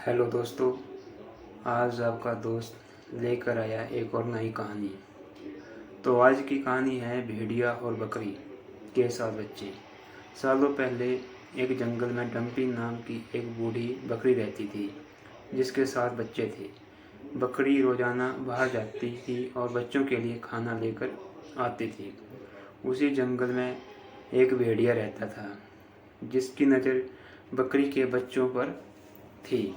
Hello दोस्तों, आज आपका दोस्त लेकर आया एक और नई कहानी। तो आज की कहानी है भेड़िया और बकरी के साथ बच्चे। सालों पहले एक जंगल में डंपी नाम की एक बूढ़ी बकरी रहती थी जिसके साथ बच्चे थे। बकरी रोजाना बाहर जाती थी और बच्चों के लिए खाना लेकर आती थी। उसी जंगल में एक भेड़िया रहता था जिसकी नज़र बकरी के बच्चों पर थी।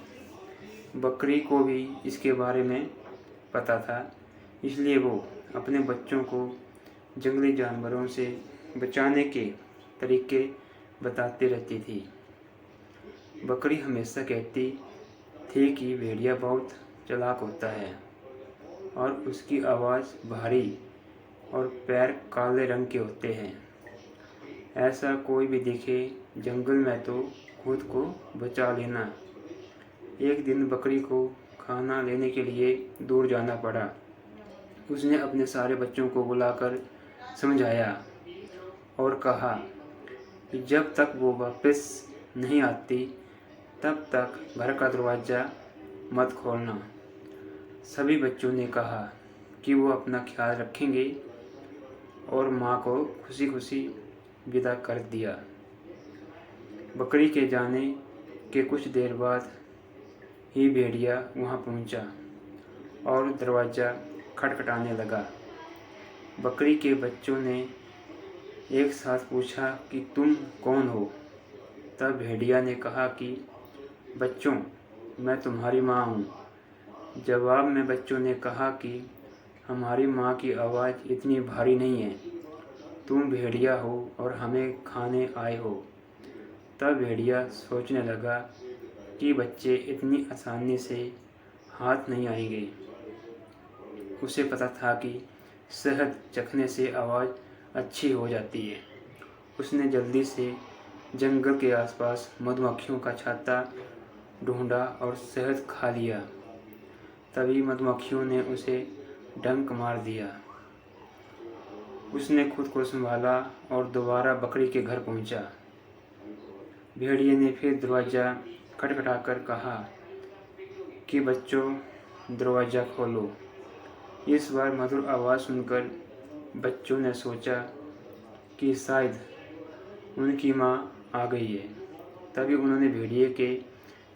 बकरी को भी इसके बारे में पता था, इसलिए वो अपने बच्चों को जंगली जानवरों से बचाने के तरीके बताती रहती थी। बकरी हमेशा कहती थी कि भेड़िया बहुत चालाक होता है और उसकी आवाज़ भारी और पैर काले रंग के होते हैं। ऐसा कोई भी दिखे जंगल में तो खुद को बचा लेना। एक दिन बकरी को खाना लेने के लिए दूर जाना पड़ा। उसने अपने सारे बच्चों को बुलाकर समझाया और कहा कि जब तक वो वापस नहीं आती तब तक घर का दरवाज़ा मत खोलना। सभी बच्चों ने कहा कि वो अपना ख्याल रखेंगे और माँ को खुशी खुशी विदा कर दिया। बकरी के जाने के कुछ देर बाद ही भेड़िया वहाँ पहुँचा और दरवाज़ा खटखटाने लगा। बकरी के बच्चों ने एक साथ पूछा कि तुम कौन हो? तब भेड़िया ने कहा कि बच्चों, मैं तुम्हारी माँ हूँ। जवाब में बच्चों ने कहा कि हमारी माँ की आवाज़ इतनी भारी नहीं है, तुम भेड़िया हो और हमें खाने आए हो। तब भेड़िया सोचने लगा कि बच्चे इतनी आसानी से हाथ नहीं आएंगे। उसे पता था कि शहद चखने से आवाज़ अच्छी हो जाती है। उसने जल्दी से जंगल के आसपास मधुमक्खियों का छत्ता ढूंढा और शहद खा लिया। तभी मधुमक्खियों ने उसे डंक मार दिया। उसने खुद को संभाला और दोबारा बकरी के घर पहुंचा। भेड़िए ने फिर दरवाज़ा खटखटाकर कहा कि बच्चों, दरवाज़ा खोलो। इस बार मधुर आवाज़ सुनकर बच्चों ने सोचा कि शायद उनकी माँ आ गई है। तभी उन्होंने भेड़िए के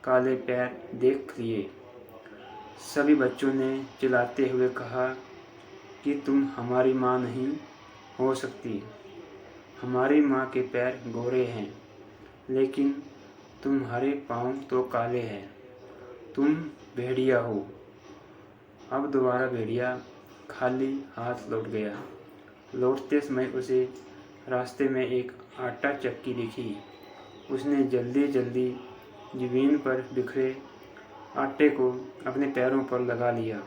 काले पैर देख लिए। सभी बच्चों ने चिल्लाते हुए कहा कि तुम हमारी माँ नहीं हो सकती। हमारी माँ के पैर गोरे हैं, लेकिन तुम्हारे पाँव तो काले हैं। तुम भेड़िया हो। अब दोबारा भेड़िया खाली हाथ लौट गया। लौटते समय उसे रास्ते में एक आटा चक्की दिखी। उसने जल्दी जल्दी ज़मीन पर बिखरे आटे को अपने पैरों पर लगा लिया।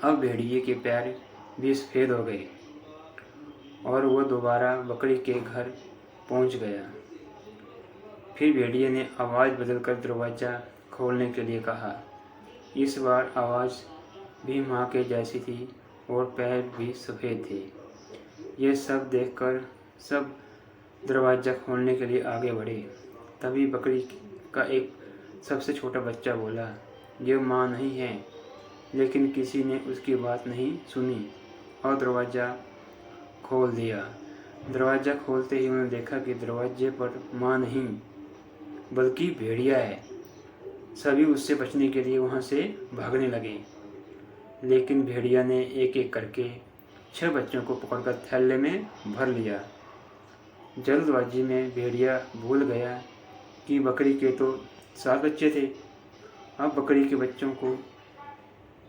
अब भेड़िए के पैर भी सफ़ेद हो गए और वह दोबारा बकरी के घर पहुंच गया। फिर भेड़िए ने आवाज़ बदलकर दरवाज़ा खोलने के लिए कहा। इस बार आवाज़ भी माँ के जैसी थी और पैर भी सफ़ेद थे। ये सब देखकर सब दरवाज़ा खोलने के लिए आगे बढ़े। तभी बकरी का एक सबसे छोटा बच्चा बोला, ये माँ नहीं है। लेकिन किसी ने उसकी बात नहीं सुनी और दरवाज़ा खोल दिया। दरवाज़ा खोलते ही उन्होंने देखा कि दरवाजे पर माँ नहीं बल्कि भेड़िया है। सभी उससे बचने के लिए वहाँ से भागने लगे, लेकिन भेड़िया ने एक एक करके 6 बच्चों को पकड़कर थैले में भर लिया। जल्दबाजी में भेड़िया भूल गया कि बकरी के तो 7 बच्चे थे। अब बकरी के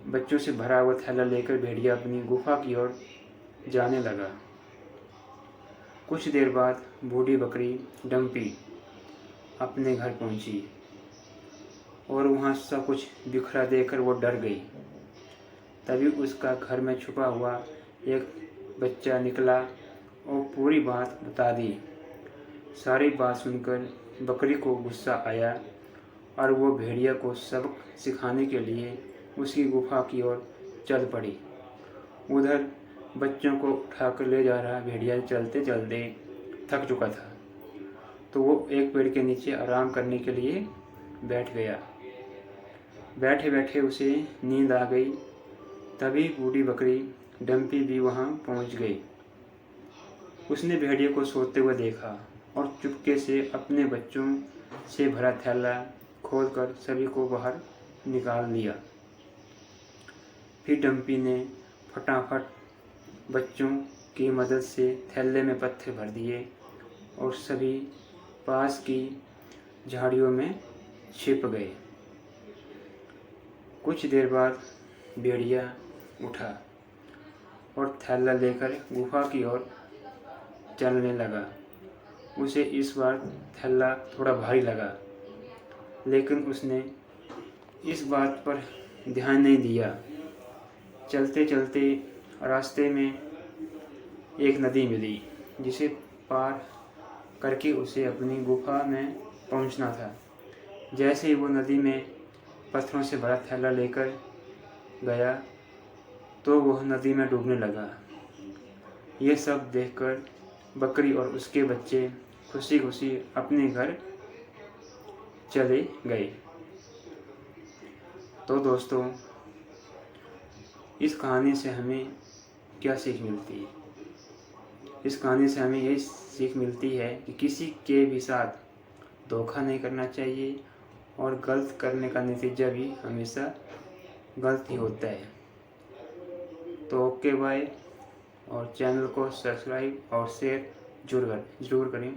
बच्चों से भरा हुआ थैला लेकर भेड़िया अपनी गुफा की ओर जाने लगा। कुछ देर बाद बूढ़ी बकरी डंपी अपने घर पहुंची और वहाँ सब कुछ बिखरा देखकर वो डर गई। तभी उसका घर में छुपा हुआ एक बच्चा निकला और पूरी बात बता दी। सारी बात सुनकर बकरी को गुस्सा आया और वो भेड़िया को सबक सिखाने के लिए उसकी गुफा की ओर चल पड़ी। उधर बच्चों को उठाकर ले जा रहा भेड़िया चलते चलते थक चुका था, तो वो एक पेड़ के नीचे आराम करने के लिए बैठ गया। बैठे बैठे उसे नींद आ गई। तभी बूढ़ी बकरी डंपी भी वहाँ पहुँच गई। उसने भेड़िए को सोते हुए देखा और चुपके से अपने बच्चों से भरा थैला खोलकर सभी को बाहर निकाल लिया। फिर डंपी ने फटाफट बच्चों की मदद से थैले में पत्थर भर दिए और सभी पास की झाड़ियों में छिप गए। कुछ देर बाद भेड़िया उठा और थैला लेकर गुफा की ओर चलने लगा। उसे इस बार थैला थोड़ा भारी लगा, लेकिन उसने इस बात पर ध्यान नहीं दिया। चलते चलते रास्ते में एक नदी मिली, जिसे पार करके उसे अपनी गुफा में पहुंचना था। जैसे ही वो नदी में पत्थरों से भरा थैला लेकर गया तो वह नदी में डूबने लगा। ये सब देखकर बकरी और उसके बच्चे खुशी खुशी अपने घर चले गए। तो दोस्तों, इस कहानी से हमें क्या सीख मिलती है? इस कहानी से हमें यही सीख मिलती है कि किसी के भी साथ धोखा नहीं करना चाहिए और गलत करने का नतीजा भी हमेशा गलत ही होता है। तो ओके बाय, और चैनल को सब्सक्राइब और शेयर जरूर करें।